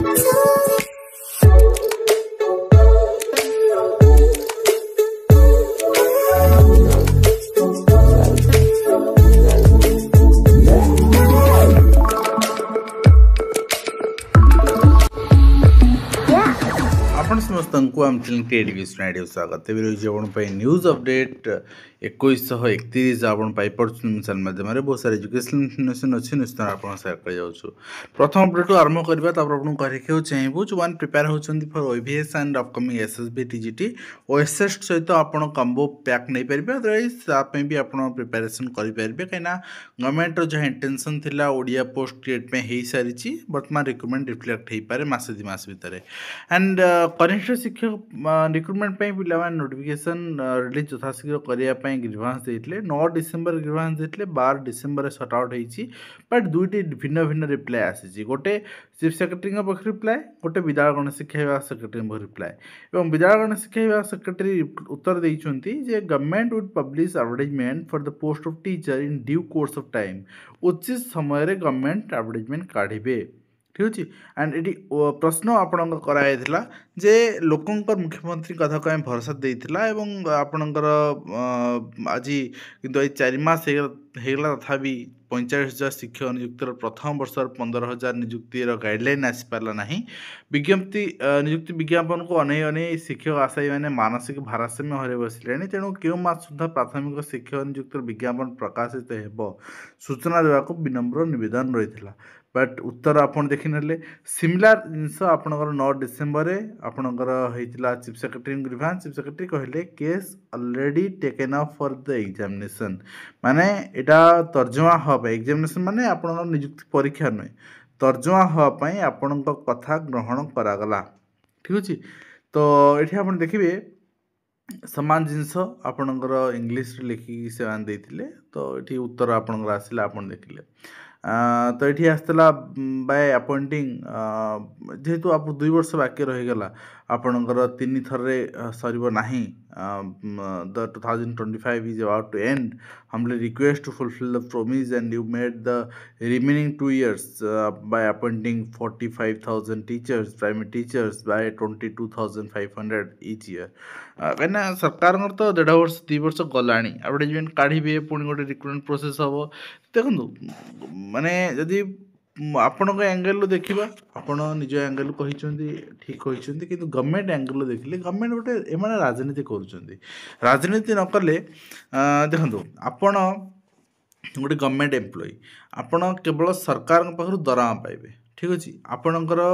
आपण समस्त आम चैनल क्रिएटिव स्टूडियो स्वागत तेज रही आप न्यूज अपडेट 2131 आपड़ माध्यम बहुत सारे एजुकेशनल इनफर्मेशन अच्छी निश्चित आप सेयार कर प्रथम अपडेट आरंभ करवा आपको कहूँ चाहूँ जो मैंने प्रिपेयर होती for ओएवीएस and upcoming SSB TGT OSS सहित आप कम्बो पैक नहीं पारे अदरवाइज भी आप प्रिपेरेसन करेंगे कहीं गवर्नमेंट जहाँ इंटेंशन थिला ओडिया पोस्ट क्रिएट में हो सारी बर्तमान रिक्रुटमेंट रिफ्लेक्ट हो पारे मसे 2 मास भितर एंड कनिष्ठ शिक्षक रिक्रुटमेंट पे नोटिफिकेशन रिलीज यथाशीघ्र करने ग्रीवांस देते 9 डिसेम्बर ग्रीवांस देते 12 डिसेम्बर सट आउट होती बट दुईटी भिन्न भिन्न रिप्लाय आसी गोटे चीफ सेक्रेटरी पक्ष रिप्लाय गोटे विद्यालय गण शिक्षा विभाग सेक्रेटरी रिप्लाय और विद्यालय गण शिक्षा विभाग सेक्रेटरी उत्तर देते government would publish advertisement for the post of teacher in due course of time उचित समय गवर्नमेंट एडवर्टाइजमेंट काढ़े ठीक अच्छे एंड ये प्रश्न आपण कराइला जे लोकंर मुख्यमंत्री कथा कहीं भरोसा देता आपणकर आज कि 4 मास होगा तथापि 45,000 शिक्षक नियुक्तिर प्रथम वर्ष 15,000 नियुक्तिर गाइडलाइन आसी पारा ना विज्ञप्ति नियुक्ति विज्ञापन को अनै अनै शिक्षक आशायी मैंने मानसिक भारसाम्य हर बसिले तेणु क्यों मास सुधा प्राथमिक शिक्षक नियुक्तिर विज्ञापन प्रकाशित हो सूचना देवाक विनम्र निवेदन रही बट उत्तर आपन देखी ना सिमिलार जिनस आपणकर 9 डिसेम्बर आपणकर होता chief secretary grievance chief secretary कहले case already taken up for the examination माने एटा तर्जमा हाँ एग्जामिनेशन माने आपणकर नियुक्ति परीक्षा नुहे तर्जमा हाँ आपण कथा ग्रहण करागला ठीक अच्छे तो ये आप देखिए सामान जिनस आपणकर इंग्लीश लिखिकी से देते तो ये उत्तर आपणकर आसला आप देखिले तो ये आसला बाय अपॉइंटिंग जेहेतु आप 2 वर्ष बाकी रहीगला आपणकर 3 थर सर ना the 2025 is about to and humble request to fulfil the promise and you made the remaining 2 years by appointing 45,000 teachers primary teachers by 22,500 each year कहीं सरकार तो 1.5 वर्ष 2 वर्ष गला एडवर्टाइजमेंट काढ़े पुणी गोटे रिक्रुटमेंट प्रोसेस हम देखो माने जदि आपण एंगल देखा आपण निज एंगल कही ठीक कहते कि गवर्नमेंट एंगल देखिले गवर्नमेंट गोटे एम राजनीति कर राजनीति न कले देखो आपण गोटे गवर्नमेंट एम्प्लॉई आपण केवल सरकार पाखु दरमा पाइबे ठीक अच्छे आपणकर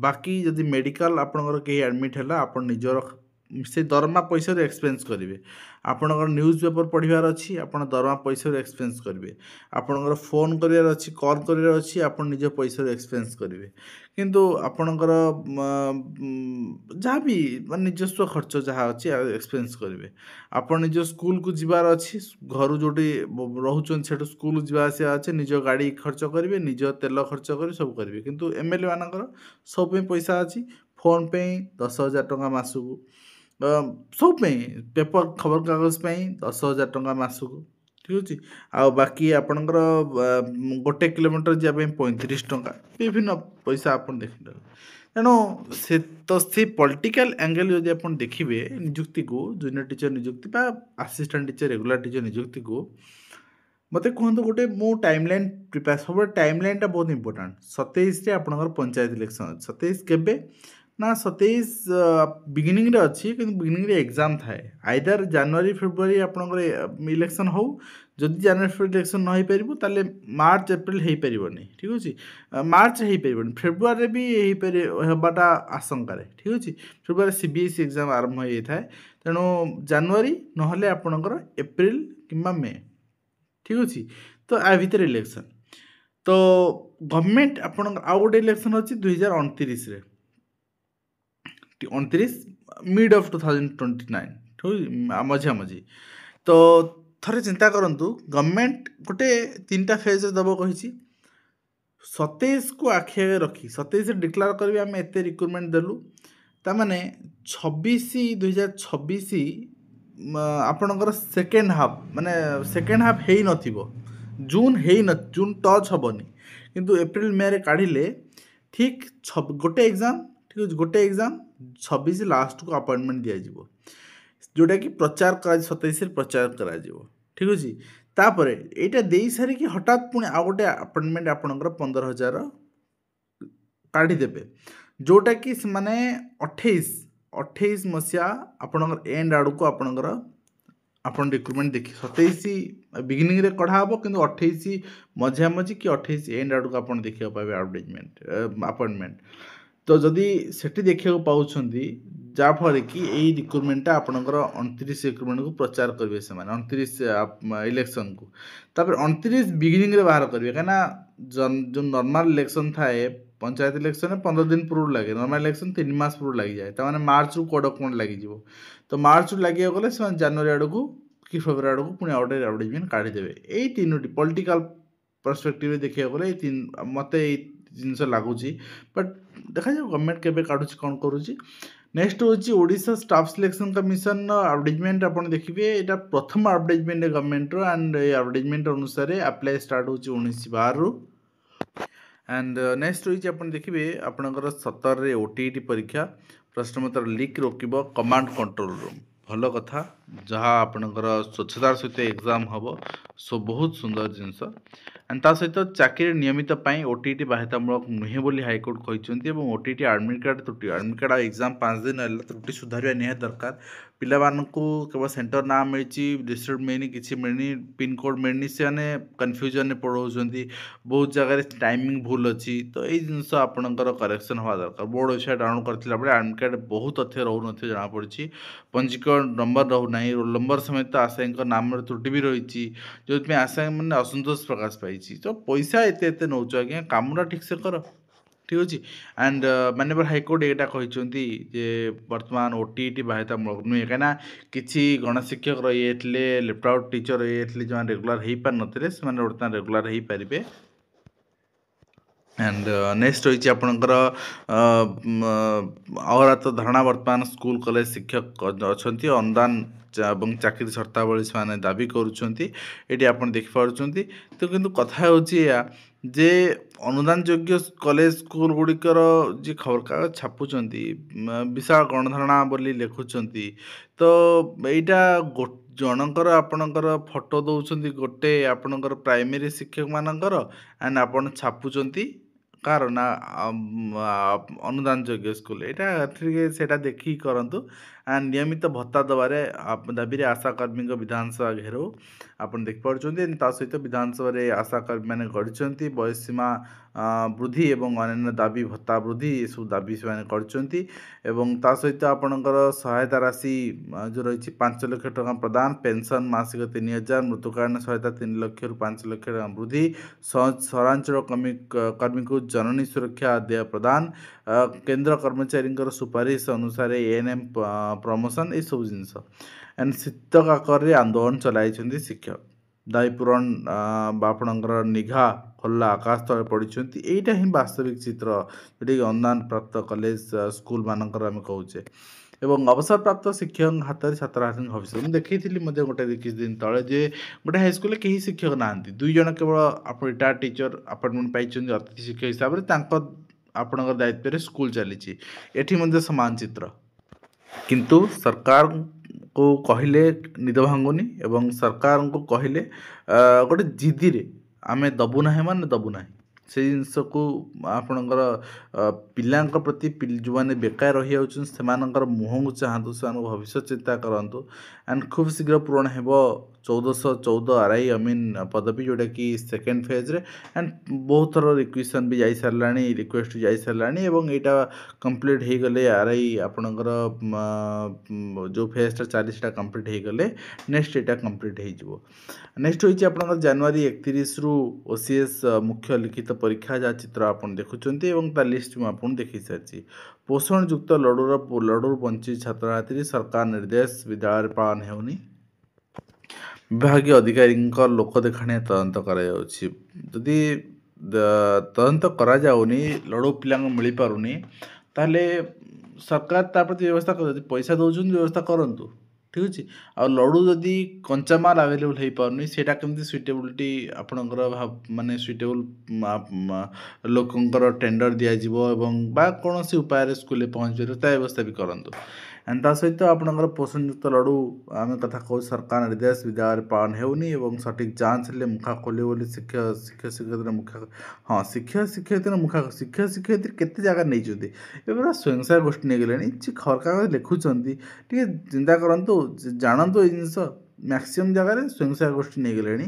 बाकी जदि मेडिकल आपणकर कहीं एडमिट है आप निजर से दरमा पैसा एक्सपेंस करेंगे आपणकर न्यूज पेपर पढ़ार अच्छी आप दरमा पैसा एक्सपेंस करेंगे आपणकर फोन करार अच्छी कॉल करार अच्छी आप निज पैसा एक्सपेंस करेंगे किंतु आपणकर जहाँ भी निजस्व खर्च जहाँ अच्छी एक्सपेंस करेंगे आप निज स्कूल को जीवार अच्छी घर जोटी रोचन से स्कूल जावास अच्छे निज गाड़ी खर्च करेंगे निज तेल खर्च करेंगे सब करेंगे किंतु एमएलए मानकर सब पैसा अच्छी फोन पे 10,000 टंका मासक सब पेपर खबर कागज 10,000 टंका मासक ठीक अच्छे आ बाकी आपणकर 1 किलोमीटर जावाई 35 टंका विभिन्न पैसा आप देखिए तेणु से तो से पॉलिटिकल एंगल जदि आप देखिए नियुक्ति को जूनियर टीचर नियुक्ति असिस्टेंट टीचर रेगुलर टीचर नियुक्ति को मत कहते गोटे मो टाइमलाइन प्रिपेयर सब टाइमलाइन टा बहुत इंपोर्टेंट 27 आपणकर पंचायत इलेक्शन 27 केबे ना 27 बिगिनिंग रे अच्छी कि बिगिनिंग रे एग्जाम थाए आइदर जनवरी फेब्रुआरी आपणकर इलेक्शन हो जदि जनवरी फेब्रुआरी इलेक्शन न हो पारिबो ताले मार्च एप्रिल हो पारिबोनी ठीक अच्छे मार्च हो पारिबोनी फेब्रुआरी भी होबाटा आशंका ठीक अच्छे फेब्रुआरी सीबीएसई एग्जाम आरंभ हो जाए तेणु जनवरी ना आपणकर एप्रिल किंबा मे ठीक अच्छे तो आ भितर इलेक्शन तो गवर्नमेंट आपण आउ गोटे इलेक्शन अच्छी 2029 रे 29 मिड ऑफ 2029 ठीक मझा मझी तो थरे चिंता करंतु गवर्नमेंट गोटे 3टा फेज दब कही 27 को आखि आगे रखी 27 डिक्लेयर करी आम एत रिक्रुटमेंट देलु तामाने 2026 आपणकर सेकेंड हाफ माने सेकेंड हाफ है नथिबो जून टच हेबनी किंतु एप्रिल मे रे काढ़िले ठीक गोटे एग्जाम ठीक अच्छे गोटे एग्जाम 26 लास्ट को अपॉइंटमेंट दिज्व जोटा कि प्रचार कर 27 प्रचार कर ठीक अच्छे तापर यहाँ दे सारिकी हठात पुणी आउ गोटे अपॉइंटमेंट आपणकर 15,000 काढ़ीदेवे जोटा कि माने 28 मसीहा आपणकर एंड आड़ को आपणकर आपण रिक्रुटमेंट देखिए 27 बिगिनिंग रे कढ़ा हम कि 28 मझिया मझी कि 28 एंड आड़ को आप देखा पाए एडवर्टाइजमेंट अपॉइंटमेंट तो जदि सेठी देखा पाँच जहाँफल कि यही रिक्रुटमेंटा आपणकर 29 रिक्रुटमेंट को प्रचार करेंगे से 29 इलेक्शन को तापर 29 बिगिनिंग रे बाहर करेंगे कहीं जो नॉर्मल इलेक्शन थाए पंचायत इलेक्शन 15 दिन पूर्व लगे नॉर्मल इलेक्शन 3 मास पूर्व लग जाए ताने मार्च रु कोड डॉक्यूमेंट लगी तो मार्च रु लगे गले जनवरी आड़ को कि फेब्रुआरी आड़ को पुणी आउटे एडवर्टाइजमेंट काढ़ीदेवे यही तीनोटी पॉलिटिकल पर्सपेक्टिव देखा गले मत जिनस लगुच बट देखा जाए गवर्नमेंट केबे काढुची कौन करुची नेक्स्ट हूँ Odisha staff selection commission advertisement आप देखिए यहाँ प्रथम एडवर्टाइजमेंट गवर्नमेंट एंड एडवर्टाइजमेंट अनुसार अप्लाई स्टार्ट हो 19/12 एंड नेक्स्ट रही आप देखिए आपणकर 17 ओटीईटी परीक्षा प्रश्नपत्र लीक रोकब कमांड कंट्रोल रूम भल कथा जहाँ आपणकर स्वच्छतार सहित एग्जाम हम सो बहुत सुंदर जिनस एंड ता सहित चाकरी नियमित ओटीईटी बाध्यतामूलक नुहे बोली हाइकोर्ट कहते ओटीईटी एडमिट कार्ड त्रुटि एडमिट कार्ड एग्जाम 5 दिन है त्रुटि सुधार निहाती दरकार पिलामानंकु केवल सेंटर ना मिली डिस्ट्रिक्ट मिलनी किसी मिलनी पिन कोड मिलनी से कन्फ्यूजन पढ़ाऊँच बहुत जगह टाइमिंग भूल अच्छी तो ये जिनस आपणकर करेक्शन हवा दरकार बोर्ड वेबसाइट डाउनलोड करथिला बेले एडमिट कार्ड बहुत तथ्य रहू न जना पड़ी पंजीकरण नंबर रहूना रोल नंबर समेत आशायी नाम त्रुटि भी रही जो आशायी मैंने असंतोष प्रकाश पाई तो पैसा एते नौ आज्ञा कामटा ठीक से कर ठीक अच्छे एंड माननीय हाइकोर्ट यहाँ कहते जे बर्तमान ओटीईटी बाध्यतामूलक नुहे कहीं किसी गणशिक्षक रही जाते लेफ्ट आउट टीचर रही जाते जो रेगुलर हो पार नथिले से बर्तमान रेगुलर हो पारे एंड नेक्स्ट रही आपणकर अहरात धारणा बर्तमान स्कूल कॉलेज शिक्षक अच्छा अनुदान चाकरी शर्तावली से दाबी करुँच आप देखिपुं तो किंतु कथा होया जे अनुदान योग्य कॉलेज स्कूल गुड़िकर जी खबर कागज छापुंट विशाल गणधारणा बोली लिखुंट तो यहाँ जनकर आपणकर फोटो दौरान गोटे आपणकर प्राइमरी शिक्षक मानकर एंड आपन छापुंट कार ना अनुदान योग्य स्कूल यहाँ से देखिए करूँ एंड नियमित भत्ता दबारे दाबी आशाकर्मी विधानसभा घेराव आप देखिपुं ता सहित विधानसभा आशाकर्मी मैंने गढ़ी बयस सीमा वृद्धि एवं अन्य दाबी भत्ता वृद्धि ये सब दाबी से ता सहित आपणकर सहायता राशि जो रही 5 लाख टका प्रदान पेंशन मासिक 3,000 मृत्युकालीन सहायता 3 लाख रु 5 लाख टका वृद्धि सहरांचल कर्मी को जननी सुरक्षा देय प्रदान केंद्र कर्मचारी सुपारिश अनुसार एएनएम प्रमोशन ये सब जिनस एंड शीत काकर आंदोलन चलाई शिक्षक दायी पूरण आपणकर निघा खोला आकाश तले पड़ी यहीटा ही वास्तविक चित्र जोटि अनुदान प्राप्त कॉलेज स्कूल मानकर आम कहे एवं अवसर प्राप्त शिक्षक हाथ में छात्र छात्री भविष्य मुझे देखी गोटे किसी दिन तले जे गोटे हाईस्कल कहीं शिक्षक ना 2 जन केवल आप रिटायर्ड टीचर अपॉइंटमेंट पाई अतिथि शिक्षक हिसाब से आपणकर दायित्व में स्कूल चली एटी समान चित्र किंतु सरकार को कहले निद भांगुनी एवं सरकार को कहले गोटे जिदी रे आमे दबु ना माने दबु ना से जिनस को आपणकर पिला प्रति जो मैंने बेकार रही जाकर मुह को चाहतु से भविष्य चिंता करूँ एंड खूब शीघ्र पूरण हो 1414 आरआई अमीन पदवी जोटा कि सेकेंड फेज रे एंड बहुत थर रिक्वेशन भी जा सारा रिक्वेस्ट जा सारा यहाँ कंप्लीट हो गले आरआई आपणकर जो फेजटा चली कंप्लीट हो गले नेक्स्ट यहाँ कंप्लीट हो नेक्स्ट होती आपंकर जनवरी 31 रु ओसीएस मुख्य लिखित परीक्षा जहाँ चित्र आप देखुं लिस्ट मुझे देखी सारी पोषण युक्त लडूर वंचित छात्र छात्री सरकार निर्देश विद्यालय पालन होनी विभाग अधिकारी लोक देखाणिया तदंत करी तदंत करानी लड़ू पिला मिल पारुनी ताले सरकार ता प्रति व्यवस्था कर पैसा दौरान व्यवस्था करूँ ठीक अच्छे आ लडू जदि कंचामाल आवेलेबल हो पारनी सेटा केमती सुइटेबिलिटी आपणकर माने सुइटेबल लोकंकर टेंडर दिज्व बा कौन उपाय स्कूल पहुँच पार व्यवस्था भी करूँ एंड ता सहित आपणकर पोषणयुक्त लडू आम कथा कहूँ सरकार निर्देश विद्यालय पालन होनी सठिक जांच हेल्ले मुखा खोल शिक्षक मुखा हाँ शिक्षयित्री मुखा शिक्षयित्री केते जगह नहीं पूरा स्वयंसहायक गोष्ठी नहीं गले खबर कागज लिखुंट टे चिंता करूँ जानतु ये जिनस मैक्सीम जगह स्वयंसहायक गोष्ठी नहीं गले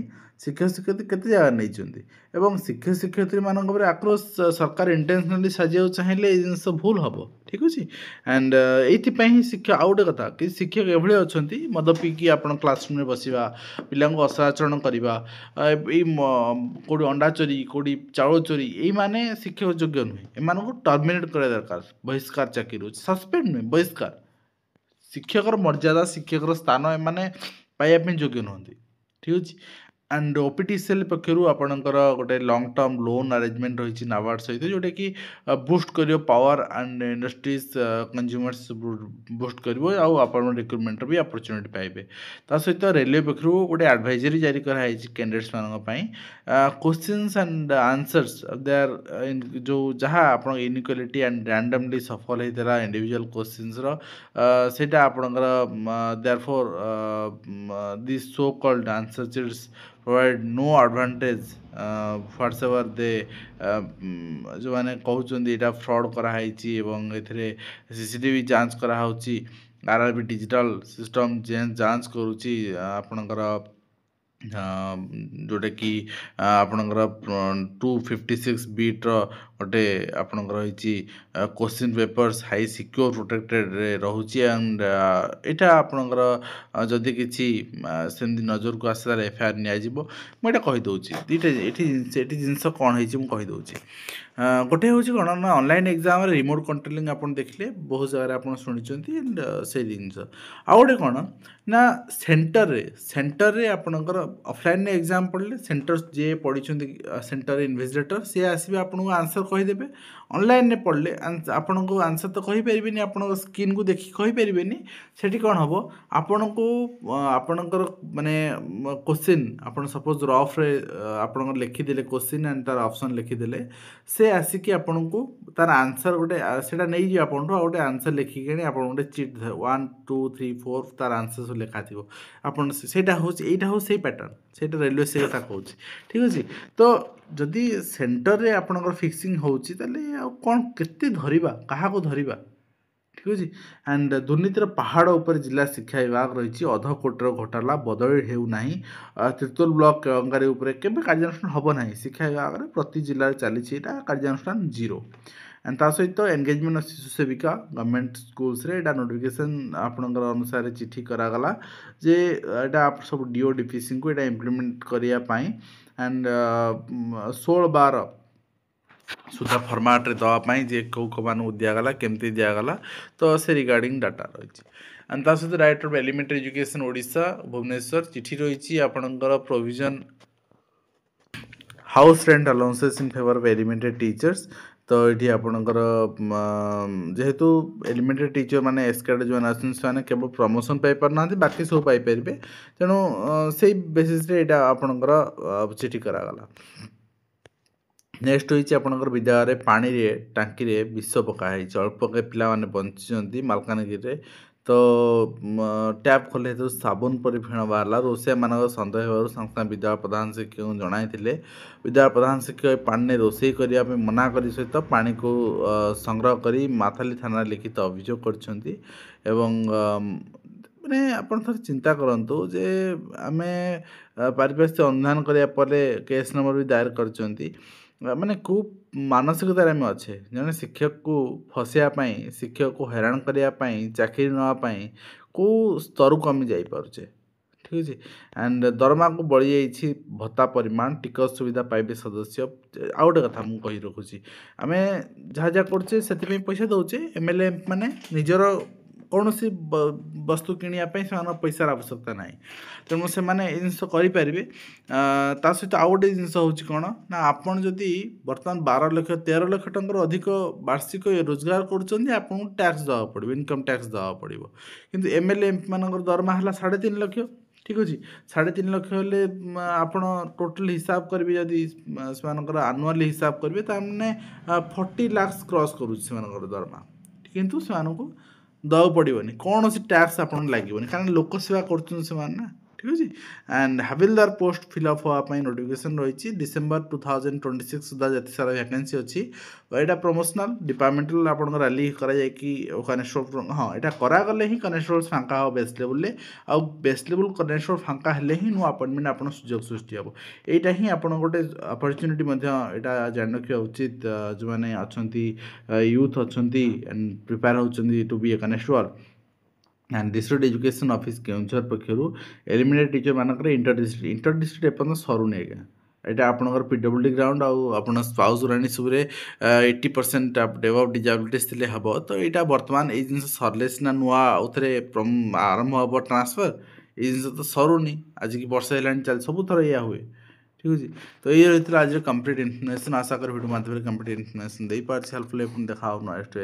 शिक्षयित्री केते जगह नहीं शिक्षयित्री मान आक्रोश सरकार इंटेंशनली साजा चाहिए ये जिनस भूल हम ठीक अच्छे एंड ये शिक्षक आउ गोटे कथा कि शिक्षक एभली अच्छा मद पीकी आप क्लासरूम बसवा पिला असदाचरण करवा कौटी अंडा चोरी कौटी चाउल चोरी ये माने शिक्षक योग्य नुहे एम टर्मिनेट करा दरकार बहिष्कार चाकरी सस्पेंड नुहे बहिष्कार शिक्षकर मर्यादा शिक्षकर स्थान एम पाइबा योग्य नुहति ठीक अच्छे एंड ओपीटीसीएल पक्षर आपणकर गोटे लॉन्ग टर्म लोन अरेंजमेंट रही नाबार्ड सहित जोटा कि बूस्ट कर power and industries consumers boost कर रिक्रुटमेंट भी अपॉर्चुनिटी पाइबे ता सहित रेलवे पक्षर गोटे एडवाइजरी जारी कराई कैंडिडेट्स मानी क्वेश्चंस एंड आंसर्स देयर जो जहाँ आप इनइक्वालिटी एंड रैंडमली सफल होता इंडिविजुअल क्वेश्चंस सेटा आपणकर therefore this so called answer sheets provide no advantage whatsoever they जो मैंने कहते यहाँ फ्रॉड कराई सीसीटीवी जांच कराई आरआरबी डिजिटल सिस्टम जांच करुच्ची आपणकर जोटा कि आपणकर 256 बीट्र गोटे आपणकर रही question papers high secure protected रोचे एंड यहाँ आपणकर जदि किसी सेमती नजर को आसार एफआईआर निया कहीदे ये जिनस कौन होदे गोटे हूँ कौन ना ऑनलाइन एग्जाम रिमोट कंट्रोलिंग आप देखिले बहुत जगह आप शुणी एंड से जिनस आउ गोटे कौन ना सेंटर रे आपणकर ऑफलाइन एग्जाम पढ़ले सेंटर जे पढ़ी सेंटर इन्विजिलेटर सी आसबे आपको आंसर कहीदेवे ऑनलाइन पढ़ले आपण को आंसर तो कहींपारे आप स्क्रीन को देखिए कहींपारे से कौन हम आपण को आपणकर माने क्वेश्चन आप सपोज रफ रे आप लिखिदे क्वेश्चन एंड तार ऑप्शन लिखिदे से आसिक आपन को तार आंसर गोटे से नहीं जी आपन गोटे आंसर लिखिक आप गोटे चिट 1 2 3 4 तार आंसर सब लिखा थी आपन सेटा हो से पैटर्न से रेलवे से कथा कहूँ ठीक अच्छे तो जदि सेंटर रे आपनकर फिक्सिंग होची ताले कौन केते धरिबा कहा को धरिबा ठीक अच्छे एंड दुर्नीतिर पहाड़ उपर जिला शिक्षा विभाग रही अध कोटर घोटाला बदल होना तिर्तोल ब्लॉक अंगारी उपरे केबे कार्यानुष्ठान हम ना शिक्षा विभाग में प्रति जिले चली कार्यानुष्ठान 0 एंड ता सहित एंगेजमेंट ऑफ शिशु सेविका गवर्नमेंट स्कूल्स रे एटा नोटिफिकेशन आपनकर अनुसार चिठी करागला जे एटा आप सब डीओ डिफिसिंग को एटा इम्प्लीमेंट करिया पाई एंड 16/12 सुधा फॉर्मेट रे दवापाई जे कौ मान दिगला केमती दिगला तो से रिगार्डिंग डाटा रही एंड ता सहित director of elementary education Odisha Bhubaneswar चिठी रही आपनकर provision house rent allowances in favour of elementary teachers तो ये आपणकर जेहेतु एलिमेंटरी टीचर माने एसकेड जो आने केवल प्रमोशन पाई ना बाकी सब पाइपर तेणु से बेसीस यहाँ आपणकर चिठी करागला नेक्स्ट होती आपणकर विद्यालय पानी रे टांकी रे विष पकाई अल्प के पिला माने बंची मालकानगिरी तो टैप खोले तो साबुन पर फेण बाहर रोषिया मान सन्देह हो संस्था विद्यालय प्रधान शिक्षक जनाई विद्यालय प्रधान शिक्षक पानी रोषे करने मना कर सहित पानी को संग्रह कर माथाली थाना लिखित अभियोग कर माने आपण थोड़ा चिंता करंतु जे आमे पारिपार्श्विक अनुधान करने केस नंबर भी दायर कर माने को मानसिकतार आम अच्छे जड़े शिक्षक को फसाइवाई शिक्षक को हैरान करने चाकरी नापी को स्तर को आम जापे ठीक अच्छे एंड दरमा को बढ़ी जाइए भत्ता परिमाण टिकट सुविधा पाइबे सदस्य आउ गोटे कथा मुझे रखुच्छी आम जहाँ जहाँ करचे से पैसा दौचे एमएलए माने निजर कौन सी वस्तु किणापी से पैसार आवश्यकता ना तेणु से जिनस करेंगे ता सहित आउ गोटे जिन हूँ कौन ना आपड़ जदि बर्तमान 12 लाख 13 लाख टकर अधिक वार्षिक रोजगार कर टैक्स देवा पड़ो इनकम टैक्स देवा पड़ो किंतु एमएलए एमपी मान दरमा है 3.5 लाख ठीक अच्छे 3.5 लाख हेल्ले आप टोटाल हिसाब करेंगे जदि से आनुआली हिसाब करेंगे ताने 40 लाख क्रॉस कर दरमा किंतु से दवा पड़ोनी कौन सी टैक्स आप लगे कारण लोक सेवा कर ठीक अच्छे एंड हविलदार पोस्ट फिलअप होगापी नोटिफिकेशन रही डिसेम्बर 2026 सुधा जिते सारा वैकेंसी अच्छी यहाँ प्रमोशनल डिपार्टमेंटाल आप रैली कनेस्टेबल हाँ यहाँ करागले ही कनेस्टेबल फांका हो बेस्ट लेवल आउ बेस्ट लेवल कनेस्टेबल फांका हेले ही नुआ अपॉइंटमेंट आप सुजोग सृष्टि हम यहाँ ही आप गोटे अपरच्युनिटी यहाँ जान रखा उचित जो मैंने अच्छा यूथ अच्छा एंड प्रिपेयर होती to be a constable and district education office Keonjhar पक्षर एलिमिनेट टीचर मानक इंटर डिस्ट्रिक्ट एपर्तन सरुनी आज्ञा यहाँ आपंकर पीडब्ल्यूडी ग्राउंड आप स्पाउस राणी सब 80% डेवलप डिजाबिलिटीज थे हम तो यहाँ बर्तमान ये जिन सरले सीना नुआ थे आरंभ हम ट्रांसफर ये जिन तो सरुनी आज की वर्ष है चल सब थर या हुए ठीक अच्छे तो ये रही है आज कंप्लीट इनफर्मेशन आशा कर वीडियो माध्यम कंप्लीट इनफर्मेशन दे पार्टी हेल्पफुल देखा नेक्स्ट